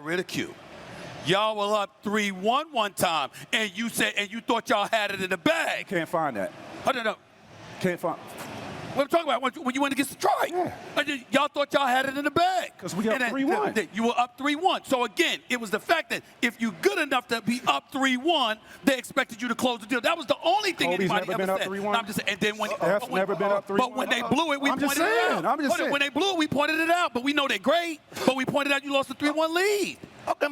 Ridicule. Y'all were up 3-1 one time, and you thought y'all had it in the bag. Can't find that. No. Can't find. What I'm talking about when you went against Detroit. Yeah. Y'all thought y'all had it in the bag. Because we up 3-1. You were up 3-1. So again, it was the fact that if you're good enough to be up 3-1, they expected you to close the deal. That was the only thing Kobe's anybody never ever been said. up 3-1. No, I'm just saying. And then never been up 3-1. But when they blew it, we pointed it out. I'm just saying. When they blew it, we pointed it out. But we know they're great. But we pointed out you lost a 3-1 lead. Okay,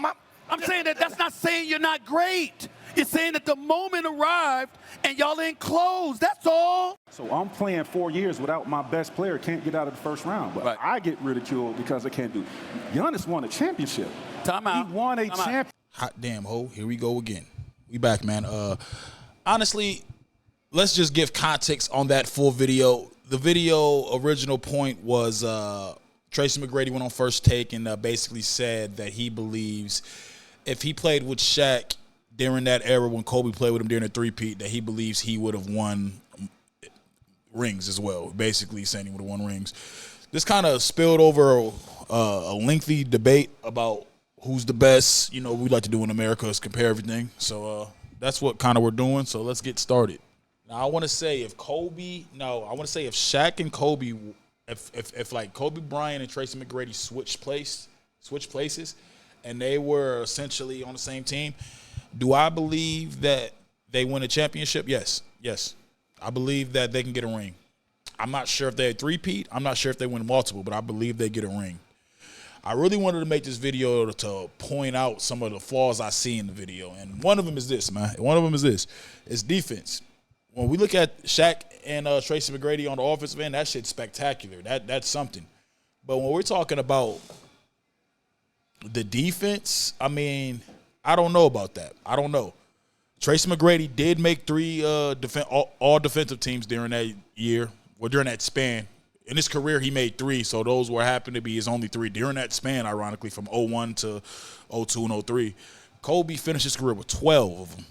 I'm saying that's not saying you're not great. It's saying that the moment arrived and y'all ain't closed. That's all. So I'm playing 4 years without my best player. Can't get out of the first round. But right. I get ridiculed because I can't do it. Giannis won a championship. Time out. He won a championship. Hot damn, ho. Here we go again. We back, man. Honestly, let's just give context on that full video. The video original point was Tracy McGrady went on First Take and basically said that he believes if he played with Shaq during that era when Kobe played with him during the three-peat, that he believes he would have won rings as well. Basically saying he would have won rings. This kind of spilled over a lengthy debate about who's the best. You know, we like to do in America is compare everything. So that's what kind of we're doing. So let's get started. Now I want to say if Shaq and Kobe, if like Kobe Bryant and Tracy McGrady switch places, and they were essentially on the same team, do I believe that they win a championship? Yes. I believe that they can get a ring. I'm not sure if they three-peat. I'm not sure if they win multiple, but I believe they get a ring. I really wanted to make this video to point out some of the flaws I see in the video, and one of them is this, man. It's defense. When we look at Shaq and Tracy McGrady on the offensive end, that shit's spectacular. That's something. But when we're talking about the defense, I mean, I don't know about that. I don't know. Tracy McGrady did make three all defensive teams during that year, or during that span. In his career, he made three, so those were happened to be his only three during that span, ironically, from 01 to 02 and 03. Kobe finished his career with 12 of them.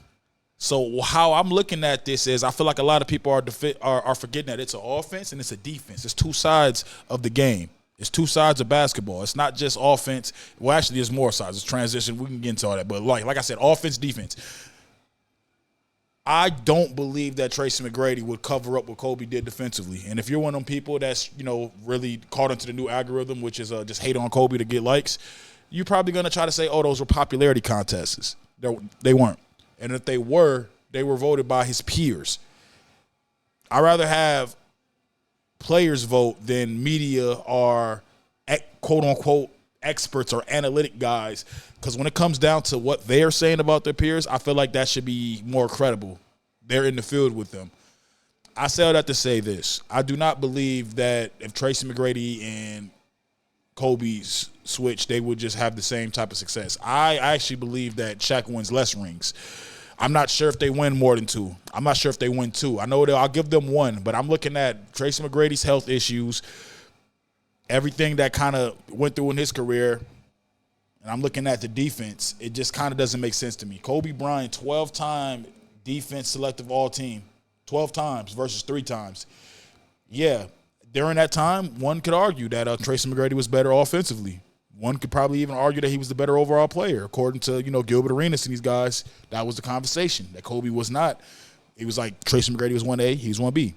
So how I'm looking at this is I feel like a lot of people are forgetting that it's an offense and it's a defense. It's two sides of the game. It's two sides of basketball. It's not just offense. Well, actually, there's more sides. It's transition. We can get into all that. But like I said, offense, defense. I don't believe that Tracy McGrady would cover up what Kobe did defensively. And if you're one of them people that's, really caught into the new algorithm, which is just hate on Kobe to get likes, you're probably going to try to say, oh, those were popularity contests. They weren't. And if they were voted by his peers. I'd rather have players vote than media or quote-unquote experts or analytic guys, because when it comes down to what they're saying about their peers, I feel like that should be more credible. They're in the field with them. I say all that to say this. I do not believe that if Tracy McGrady and Kobe's switch, they would just have the same type of success. I actually believe that Shaq wins less rings. I'm not sure if they win more than two. I'm not sure if they win two. I know I'll give them one, but I'm looking at Tracy McGrady's health issues, everything that kind of went through in his career, and I'm looking at the defense. It just kind of doesn't make sense to me. Kobe Bryant, 12-time defense selective all-team, 12 times versus 3 times. Yeah, during that time, one could argue that Tracy McGrady was better offensively. One could probably even argue that he was the better overall player. According to, Gilbert Arenas and these guys, that was the conversation, that Kobe was not. It was like Tracy McGrady was 1A, he was 1B.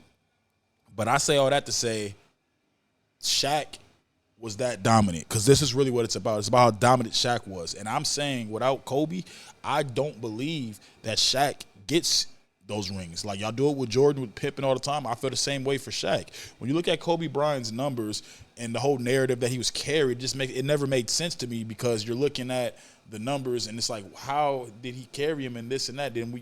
But I say all that to say Shaq was that dominant, because this is really what it's about. It's about how dominant Shaq was. And I'm saying without Kobe, I don't believe that Shaq gets those rings. Like y'all do it with Jordan, with Pippen all the time. I feel the same way for Shaq. When you look at Kobe Bryant's numbers and the whole narrative that he was carried, it never made sense to me, because you're looking at the numbers and it's like, how did he carry him and this and that? Then we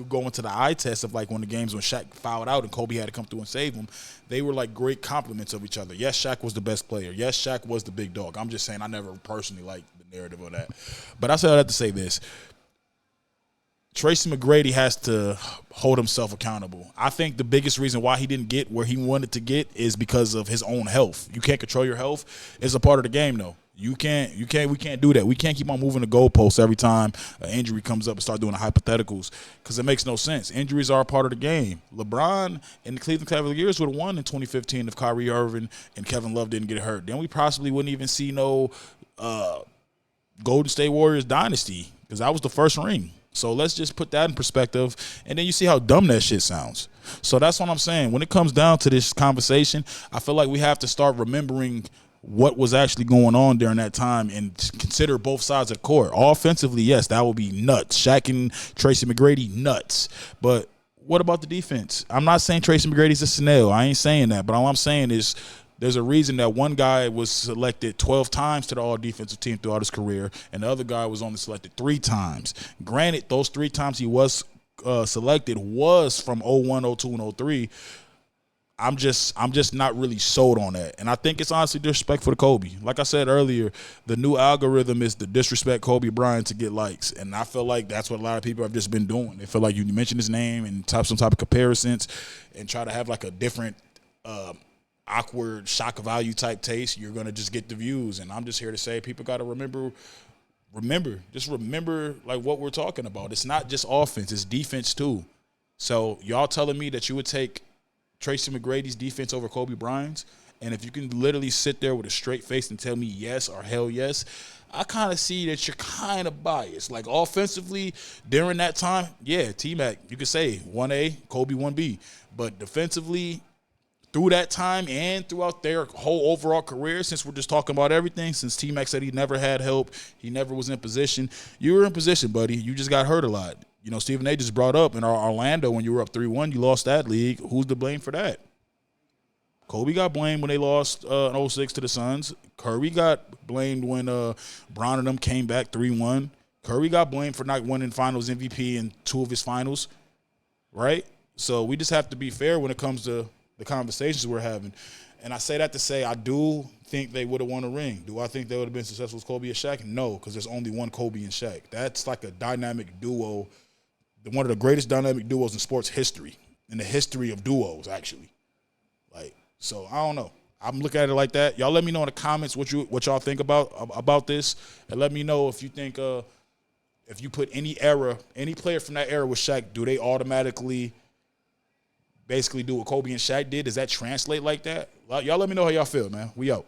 go into the eye test of like when Shaq fouled out and Kobe had to come through and save him. They were like great compliments of each other. Yes, Shaq was the best player. Yes, Shaq was the big dog. I'm just saying I never personally liked the narrative of that. But I say all that to say this. Tracy McGrady has to hold himself accountable. I think the biggest reason why he didn't get where he wanted to get is because of his own health. You can't control your health. It's a part of the game, though. We can't do that. We can't keep on moving the goalposts every time an injury comes up and start doing the hypotheticals, because it makes no sense. Injuries are a part of the game. LeBron and the Cleveland Cavaliers would have won in 2015 if Kyrie Irving and Kevin Love didn't get hurt. Then we possibly wouldn't even see no Golden State Warriors dynasty because that was the first ring. So let's just put that in perspective, and then you see how dumb that shit sounds. So that's what I'm saying. When it comes down to this conversation, I feel like we have to start remembering what was actually going on during that time and consider both sides of the court. Offensively, yes, that would be nuts. Shaq and Tracy McGrady, nuts. But what about the defense? I'm not saying Tracy McGrady's a snail. I ain't saying that. But all I'm saying is there's a reason that one guy was selected 12 times to the all-defensive team throughout his career, and the other guy was only selected 3 times. Granted, those 3 times he was selected was from 01, 02, and 03. I'm just not really sold on that. And I think it's honestly disrespectful to Kobe. Like I said earlier, the new algorithm is to disrespect Kobe Bryant to get likes. And I feel like that's what a lot of people have just been doing. They feel like you mention his name and some type of comparisons and try to have like a different awkward shock value type taste. You're going to just get the views. And I'm just here to say people got to remember like what we're talking about. It's not just offense, it's defense too. So y'all telling me that you would take Tracy McGrady's defense over Kobe Bryant's, and if you can literally sit there with a straight face and tell me yes or hell yes, I kind of see that you're kind of biased. Like offensively, during that time, yeah, T-Mac, you could say 1A, Kobe 1B. But defensively, through that time and throughout their whole overall career, since we're just talking about everything, since T-Mac said he never had help, he never was in position, you were in position, buddy. You just got hurt a lot. You know, Stephen A. just brought up in Orlando when you were up 3-1, you lost that league. Who's to blame for that? Kobe got blamed when they lost in 06 to the Suns. Curry got blamed when Brown and them came back 3-1. Curry got blamed for not winning finals MVP in 2 of his finals, right? So we just have to be fair when it comes to the conversations we're having. And I say that to say I do think they would have won a ring. Do I think they would have been successful with Kobe and Shaq? No, because there's only one Kobe and Shaq. That's like a dynamic duo, one of the greatest dynamic duos in sports history, in the history of duos, actually. Like, so I don't know. I'm looking at it like that. Y'all let me know in the comments what y'all think about this, and let me know if you think if you put any player from that era with Shaq, do they automatically basically do what Kobe and Shaq did? Does that translate like that? Y'all let me know how y'all feel, man. We out.